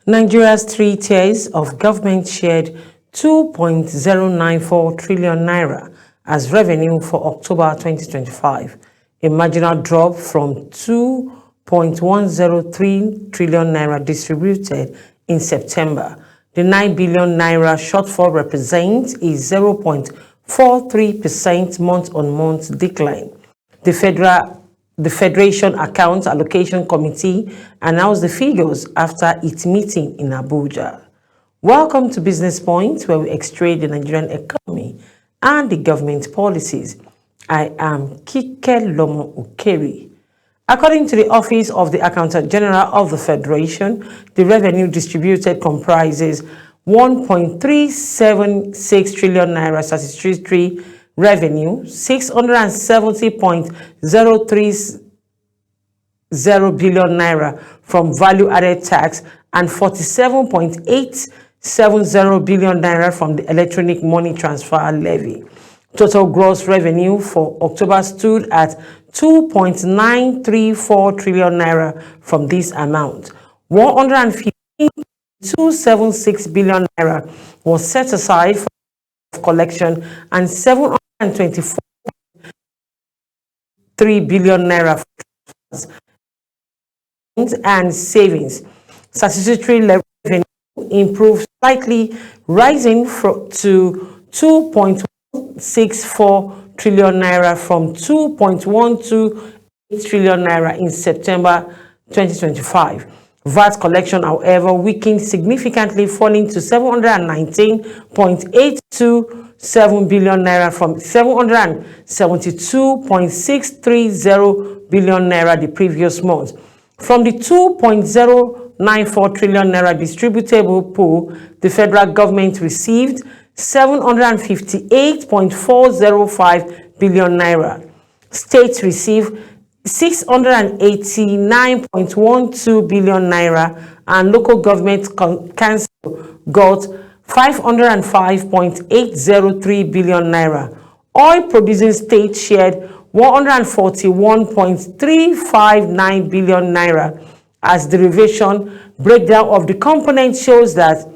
Nigeria's 3 tiers of government shared 2.094 trillion naira as revenue for October 2025, a marginal drop from 2.103 trillion naira distributed in September. The 9 billion naira shortfall represents a 0.43% month-on-month decline. The Federation Accounts Allocation Committee announced the figures after its meeting in Abuja. Welcome to Business Point, where we extract the Nigerian economy and the government policies. I am Kike Lomo Ukeri. According to the Office of the Accountant General of the Federation, the revenue distributed comprises 1.376 trillion naira statutory revenue, 670.030 billion naira from value-added tax, and 47.870 billion naira from the electronic money transfer levy. Total gross revenue for October stood at 2.934 trillion naira. From this amount, 115.276 billion naira was set aside for collection and 724.3 billion naira for and savings. Statutory revenue improved slightly, rising to 2.164 trillion naira from 2.128 trillion naira in September 2025. VAT collection, however, weakened significantly, falling to 719.827 billion naira from 772.630 billion naira the previous month. From the 2.094 trillion naira distributable pool, the federal government received 758.405 billion naira. States received 689.12 billion naira, and local government council got 505.803 billion naira. Oil producing states shared 141.359 billion naira. As the revision breakdown of the component shows that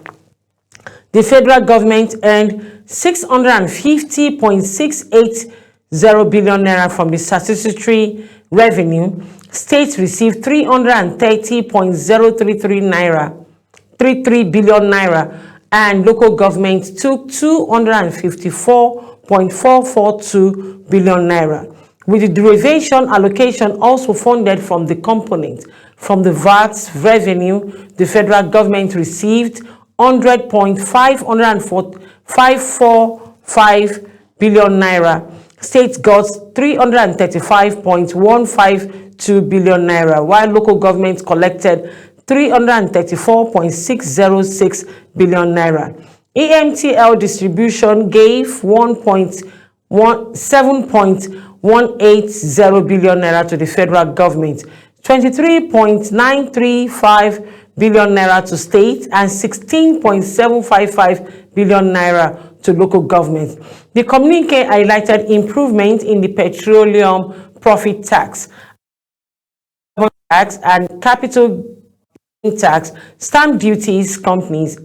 the federal government earned 650.680 billion naira from the statutory revenue. States received 330.033 billion naira, and local government took 254.442 billion naira. With the derivation allocation also funded from the component. From the VAT revenue, the federal government received 100.545 billion naira. States got 335.152 billion naira, while local governments collected 334.606 billion naira. EMTL distribution gave 7.180 billion naira to the federal government, 23.935 billion naira to states, and 16.755 billion naira to local governments. The communique highlighted improvement in the petroleum profit tax and capital tax, stamp duties, companies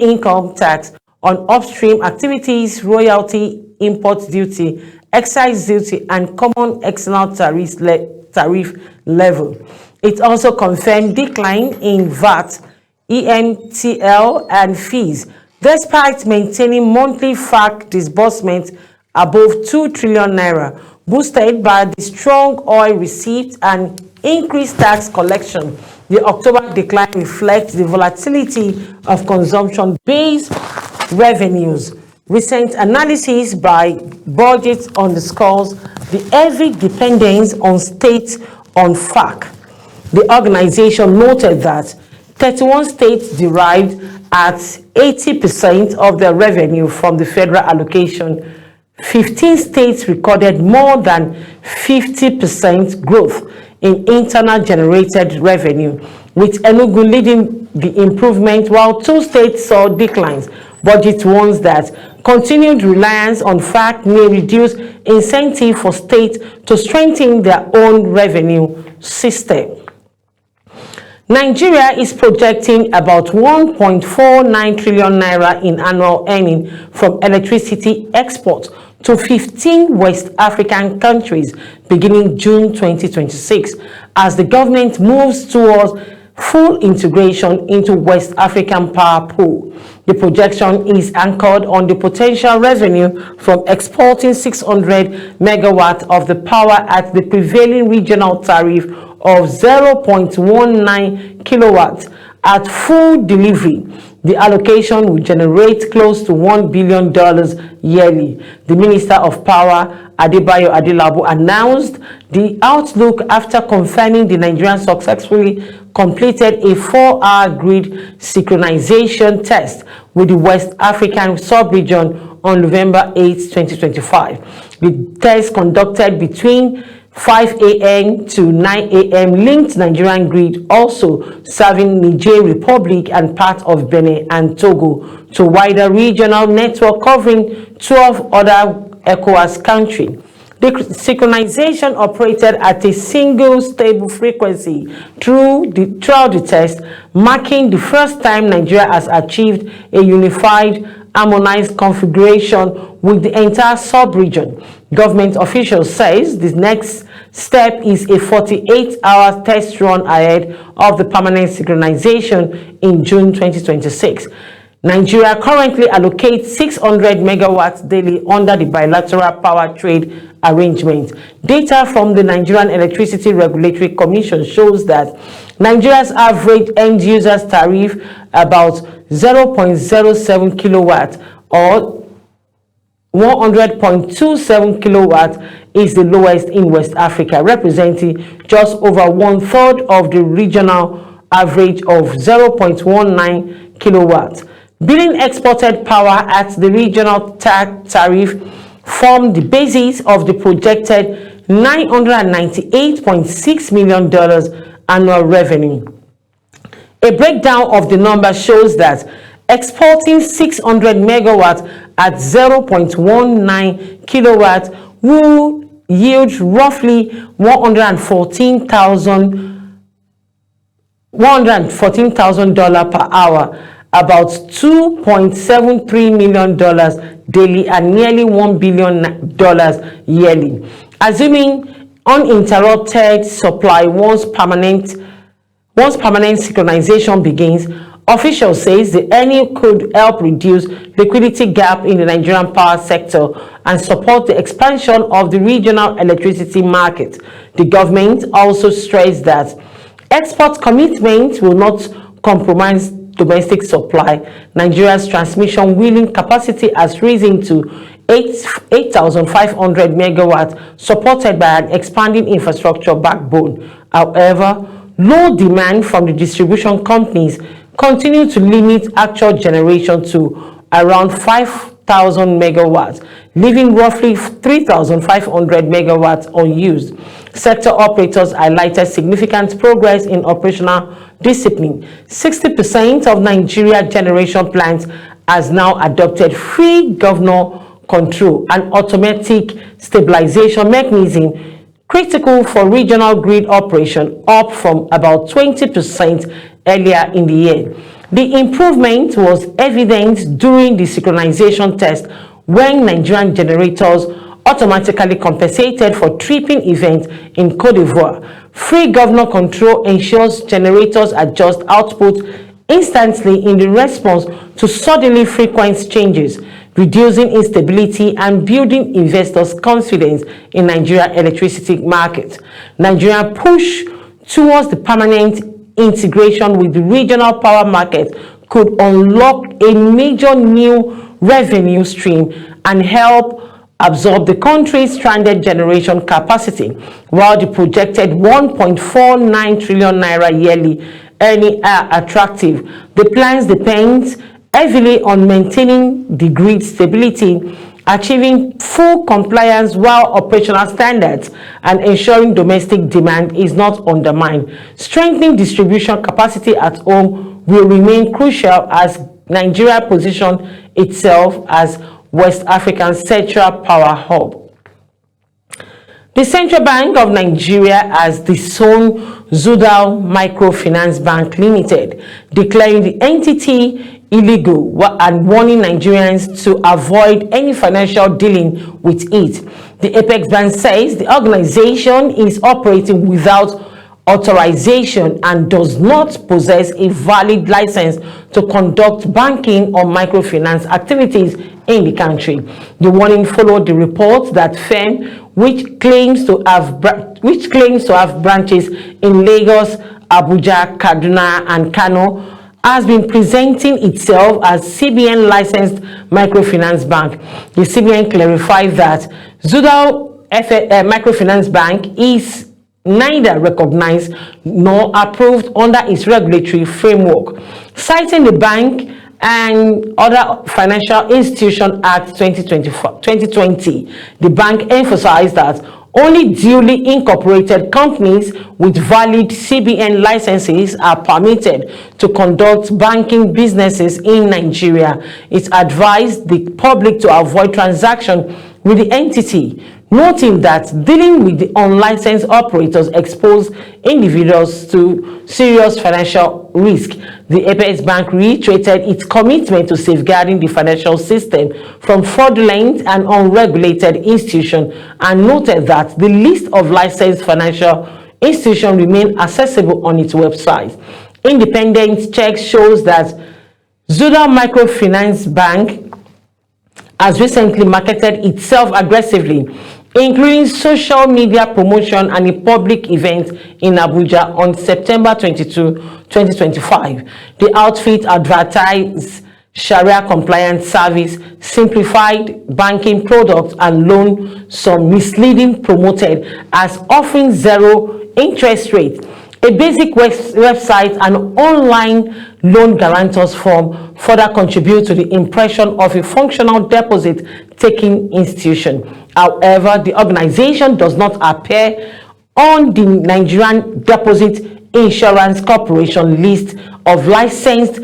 income tax on upstream activities, royalty, import duty, excise duty, and common external tariff level. It also confirmed decline in VAT, EMTL, and fees, despite maintaining monthly FAC disbursements above 2 trillion naira, boosted by the strong oil receipts and increased tax collection. The October decline reflects the volatility of consumption-based revenues. Recent analysis by Budget underscores the heavy dependence on states on FAC. The organization noted that 31 states derived at 80% of their revenue from the federal allocation. 15 states recorded more than 50% growth in internal generated revenue, with Enugu leading the improvement, while 2 states saw declines. Budget warns that continued reliance on FAC may reduce incentive for states to strengthen their own revenue system. Nigeria is projecting about 1.49 trillion naira in annual earning from electricity exports to 15 West African countries beginning June 2026 as the government moves towards full integration into West African power pool. The projection is anchored on the potential revenue from exporting 600 megawatts of the power at the prevailing regional tariff of 0.19 kilowatts at full delivery. The allocation will generate close to $1 billion yearly. The Minister of Power, Adebayo Adelabu, announced the outlook after confirming the Nigerian successfully completed a 4-hour grid synchronization test with the West African sub-region on November 8, 2025. The test conducted between 5 a.m. to 9 a.m. linked Nigerian grid, also serving Niger Republic and part of Benin and Togo, to wider regional network covering 12 other ECOWAS countries. The synchronization operated at a single stable frequency throughout the test, marking the first time Nigeria has achieved a unified, harmonized configuration with the entire sub-region. Government officials says the next step is a 48-hour test run ahead of the permanent synchronization in June 2026. Nigeria currently allocates 600 megawatts daily under the bilateral power trade arrangement. Data from the Nigerian Electricity Regulatory Commission shows that Nigeria's average end users tariff about 0.07 kilowatts or 100.27 kilowatts is the lowest in West Africa, representing just over 1/3 of the regional average of 0.19 kilowatts. Billing exported power at the regional tariff formed the basis of the projected $998.6 million annual revenue. A breakdown of the number shows that exporting 600 megawatts at 0.19 kilowatts will yield roughly $114,000 per hour, about $2.73 million daily and nearly $1 billion yearly. Assuming uninterrupted supply once permanent synchronization begins, officials says the earning could help reduce liquidity gap in the Nigerian power sector and support the expansion of the regional electricity market. The government also stressed that export commitments will not compromise domestic supply. Nigeria's transmission wheeling capacity has risen to 8,500 megawatts, supported by an expanding infrastructure backbone. However, low demand from the distribution companies continue to limit actual generation to around 5,000 megawatts, leaving roughly 3,500 megawatts unused. Sector operators highlighted significant progress in operational discipline. 60% of Nigeria generation plants has now adopted free governor control, an automatic stabilization mechanism critical for regional grid operation, up from about 20% earlier in the year. The improvement was evident during the synchronization test when Nigerian generators automatically compensated for tripping events in Côte d'Ivoire. Free governor control ensures generators adjust output instantly in the response to suddenly frequent changes, reducing instability and building investors' confidence in Nigeria's electricity market. Nigeria's push towards the permanent integration with the regional power market could unlock a major new revenue stream and help absorb the country's stranded generation capacity. While the projected 1.49 trillion naira yearly earnings are attractive, the plans depend heavily on maintaining the grid stability, achieving full compliance while operational standards, and ensuring domestic demand is not undermined. Strengthening distribution capacity at home will remain crucial as Nigeria positions itself as West Africa's central power hub. The Central Bank of Nigeria has disowned Zudal Microfinance Bank Limited, declaring the entity illegal and warning Nigerians to avoid any financial dealing with it. The Apex Bank says the organization is operating without authorization and does not possess a valid license to conduct banking or microfinance activities in the country. The warning followed the report that firm, which claims to have branches in Lagos, Abuja, Kaduna, and Kano, has been presenting itself as CBN licensed microfinance bank. The CBN clarified that Zudal Microfinance Bank is neither recognized nor approved under its regulatory framework. Citing the Bank and Other Financial Institution Act 2020, the bank emphasized that only duly incorporated companies with valid CBN licenses are permitted to conduct banking businesses in Nigeria. It advised the public to avoid transaction with the entity, noting that dealing with the unlicensed operators expose individuals to serious financial risk. The Apex Bank reiterated its commitment to safeguarding the financial system from fraudulent and unregulated institutions and noted that the list of licensed financial institutions remain accessible on its website. Independent check shows that Zudal Microfinance Bank has recently marketed itself aggressively, including social media promotion and a public event in Abuja on September 22, 2025. The outfit advertised Sharia-compliant service, simplified banking products, and loan some misleading promoted as offering zero interest rate, a basic website, and online loan guarantors form further contribute to the impression of a functional deposit-taking institution. However, the organization does not appear on the Nigerian Deposit Insurance Corporation list of licensed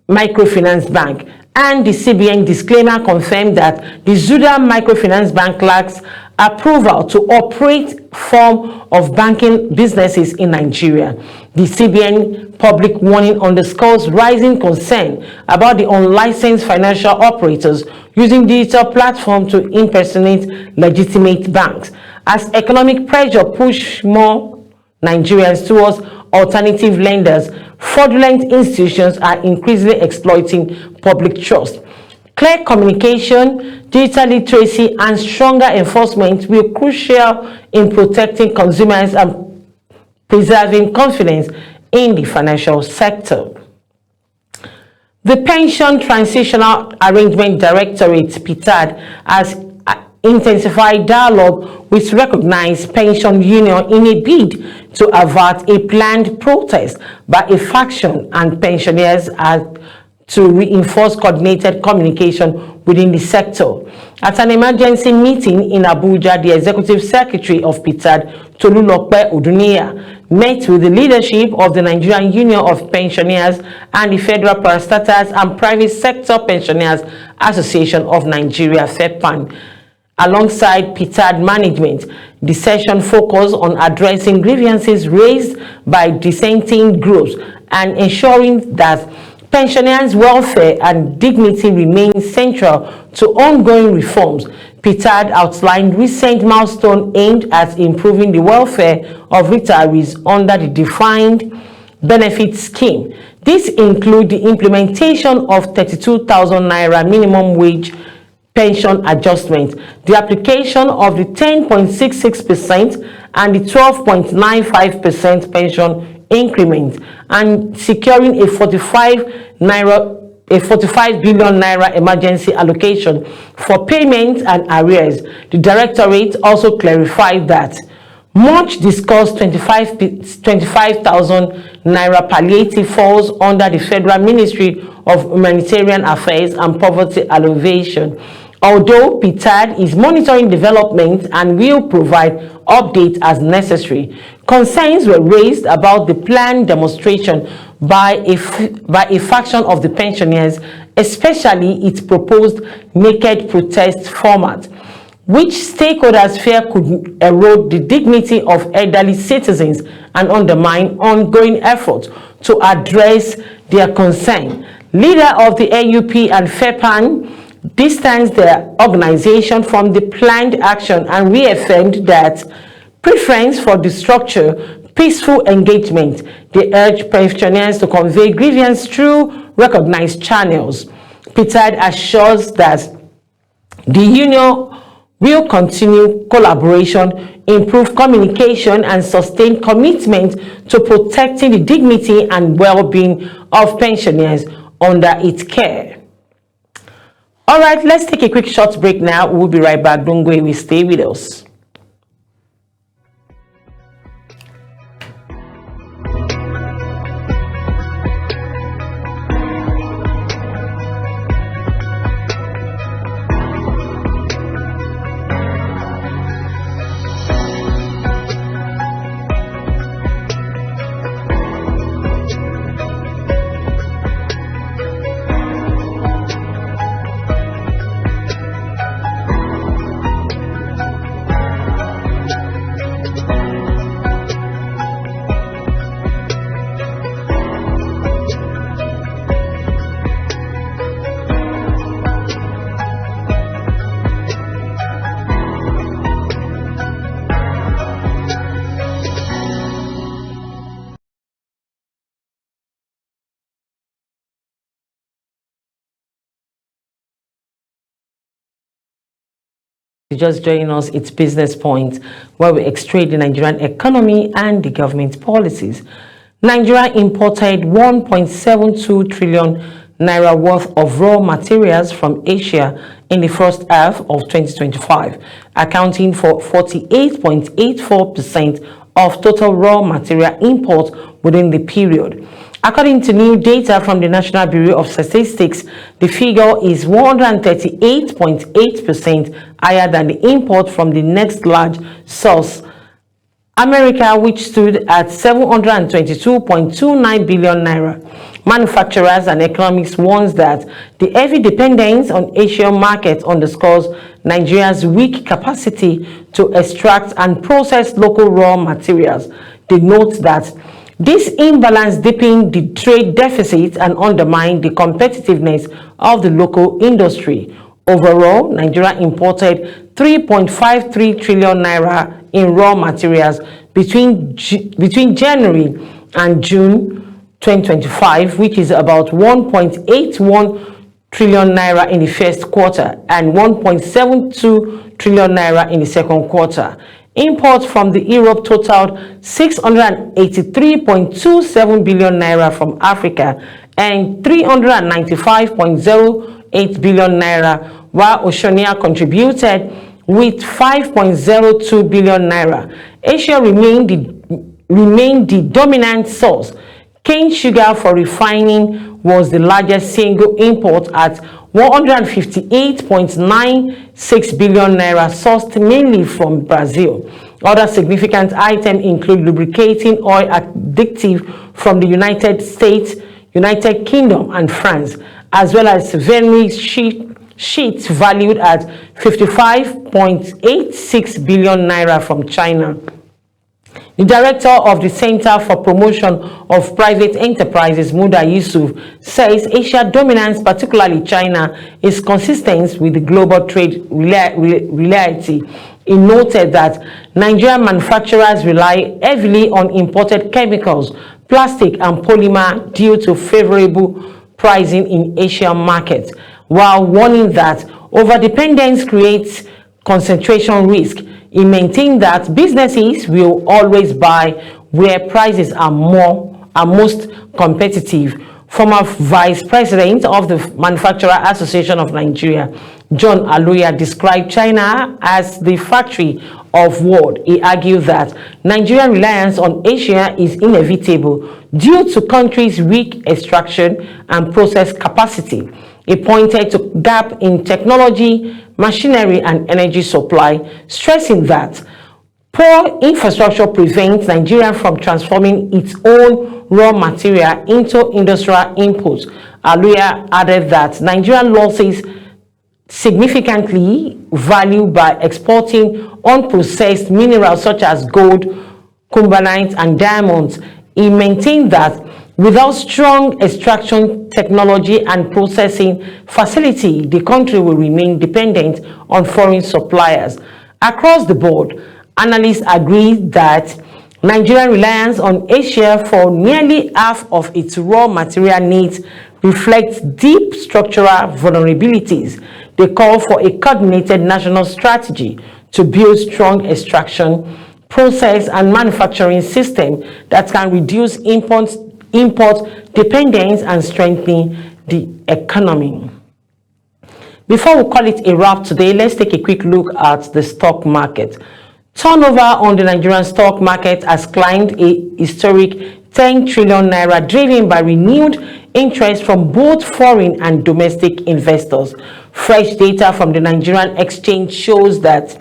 microfinance bank, and the CBN disclaimer confirmed that the Zudal Microfinance Bank lacks approval to operate form of banking businesses in Nigeria. The CBN public warning underscores rising concern about the unlicensed financial operators using digital platforms to impersonate legitimate banks. As economic pressure pushes more Nigerians towards alternative lenders, fraudulent institutions are increasingly exploiting public trust. Clear communication, digital literacy, and stronger enforcement will be crucial in protecting consumers and preserving confidence in the financial sector. The Pension Transitional Arrangement Directorate, PTAD, has intensified dialogue with recognized pension union in a bid to avert a planned protest by a faction and pensioners to reinforce coordinated communication within the sector. At an emergency meeting in Abuja, the Executive Secretary of PTAD, Tolulope Oduniya, met with the leadership of the Nigerian Union of Pensioners and the Federal Parastatals and Private Sector Pensioners Association of Nigeria, FEPAN. Alongside PTAD management, the session focused on addressing grievances raised by dissenting groups and ensuring that pensioners' welfare and dignity remain central to ongoing reforms. PTAD outlined recent milestones aimed at improving the welfare of retirees under the defined benefit scheme. This includes the implementation of 32,000 Naira minimum wage pension adjustment, the application of the 10.66% and the 12.95% pension increment, and securing a 45 billion naira emergency allocation for payment and arrears. The Directorate also clarified that much discussed 25,000 naira palliative falls under the Federal Ministry of Humanitarian Affairs and Poverty Alleviation. Although PTAD is monitoring development and will provide updates as necessary, concerns were raised about the planned demonstration by a faction of the pensioners, especially its proposed naked protest format. which stakeholders fear could erode the dignity of elderly citizens and undermine ongoing efforts to address their concern. Leader of the AUP and FEPAN distanced their organization from the planned action and reaffirmed that preference for the structure, peaceful engagement. They urged pensioners to convey grievance through recognized channels. Petard assures that the union will continue collaboration, improve communication, and sustain commitment to protecting the dignity and well-being of pensioners under its care. All right, let's take a quick short break now. We'll be right back. Don't go away. Stay with us. Just joining us, it's Business Point, where we extract the Nigerian economy and the government policies. Nigeria imported 1.72 trillion naira worth of raw materials from Asia in the first half of 2025, accounting for 48.84% of total raw material import within the period. According to new data from the National Bureau of Statistics, the figure is 138.8% higher than the import from the next large source, America, which stood at 722.29 billion naira. Manufacturers and economists warns that the heavy dependence on Asian markets underscores Nigeria's weak capacity to extract and process local raw materials. They note that this imbalance deepened the trade deficit and undermined the competitiveness of the local industry. Overall, Nigeria imported 3.53 trillion naira in raw materials between January and June 2025, which is about 1.81 trillion naira in the first quarter and 1.72 trillion naira in the second quarter. Imports from the Europe totaled 683.27 billion naira from Africa and 395.08 billion naira, while Oceania contributed with 5.02 billion naira. Asia remained the dominant source. Cane sugar for refining was the largest single import at 158.96 billion naira, sourced mainly from Brazil. Other significant items include lubricating oil additive from the United States, United Kingdom, and France, as well as vernier sheets valued at 55.86 billion naira from China. The director of the Center for Promotion of Private Enterprises, Muda Yusuf, says Asia dominance, particularly China, is consistent with the global trade reality. He noted that Nigerian manufacturers rely heavily on imported chemicals, plastic, and polymer due to favorable pricing in Asian markets, while warning that overdependence creates concentration risk. He maintained that businesses will always buy where prices are most competitive. Former Vice President of the Manufacturer Association of Nigeria, John Aluya, described China as the factory of world. He argued that Nigerian reliance on Asia is inevitable due to country's weak extraction and process capacity. He pointed to gap in technology, machinery, and energy supply, stressing that poor infrastructure prevents Nigeria from transforming its own raw material into industrial inputs. Aluya added that Nigerian losses significantly value by exporting unprocessed minerals such as gold, cumberlanite, and diamonds. He maintained that without strong extraction technology and processing facility, the country will remain dependent on foreign suppliers. Across the board, analysts agree that Nigeria's reliance on Asia for nearly half of its raw material needs reflects deep structural vulnerabilities. They call for a coordinated national strategy to build strong extraction, process, and manufacturing system that can reduce import dependence and strengthen the economy. Before we call it a wrap today, let's take a quick look at the stock market. Turnover on the Nigerian stock market has climbed a historic 10 trillion naira, driven by renewed interest from both foreign and domestic investors. Fresh data from the Nigerian exchange shows that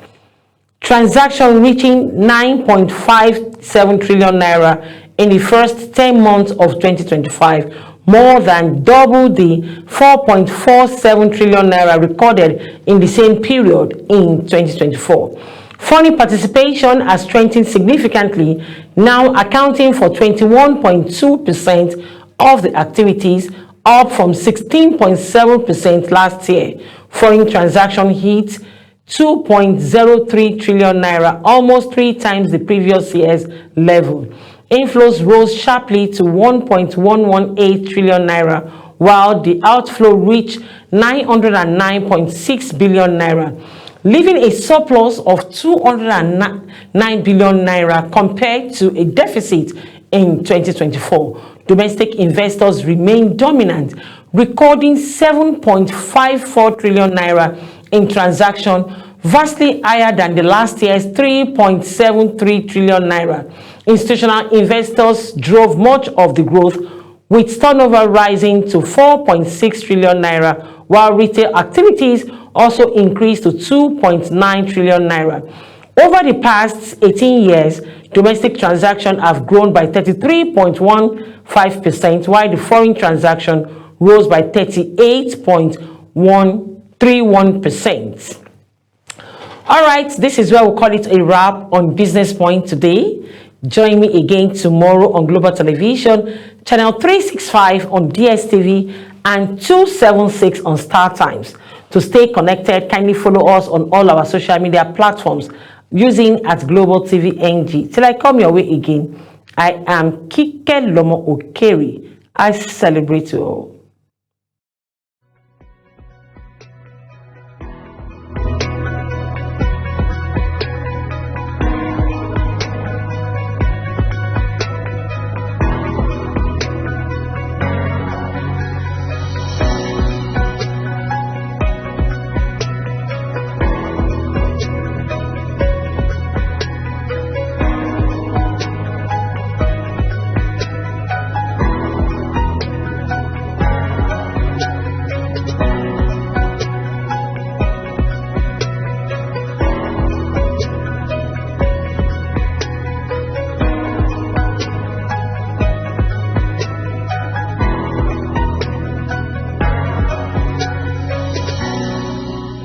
transactions reaching 9.57 trillion naira in the first 10 months of 2025, more than double the 4.47 trillion naira recorded in the same period in 2024. Foreign participation has strengthened significantly, now accounting for 21.2% of the activities, up from 16.7% last year. Foreign transaction hit 2.03 trillion naira, almost 3 times the previous year's level. Inflows rose sharply to 1.118 trillion naira, while the outflow reached 909.6 billion naira, leaving a surplus of 209 billion naira compared to a deficit in 2024. Domestic investors remain dominant, recording 7.54 trillion naira in transaction, vastly higher than the last year's 3.73 trillion naira. Institutional investors drove much of the growth, with turnover rising to 4.6 trillion naira, while retail activities also increased to 2.9 trillion naira. Over the past 18 years, domestic transactions have grown by 33.15%, while the foreign transaction rose by 38.131%. All right, this is where we'll call it a wrap on Business Point today. Join me again tomorrow on Global Television, channel 365 on DSTV and 276 on Star Times. To stay connected, kindly follow us on all our social media platforms using @Global TV NG. Till I come your way again, I am Kike Lomo Okeri. I celebrate you all.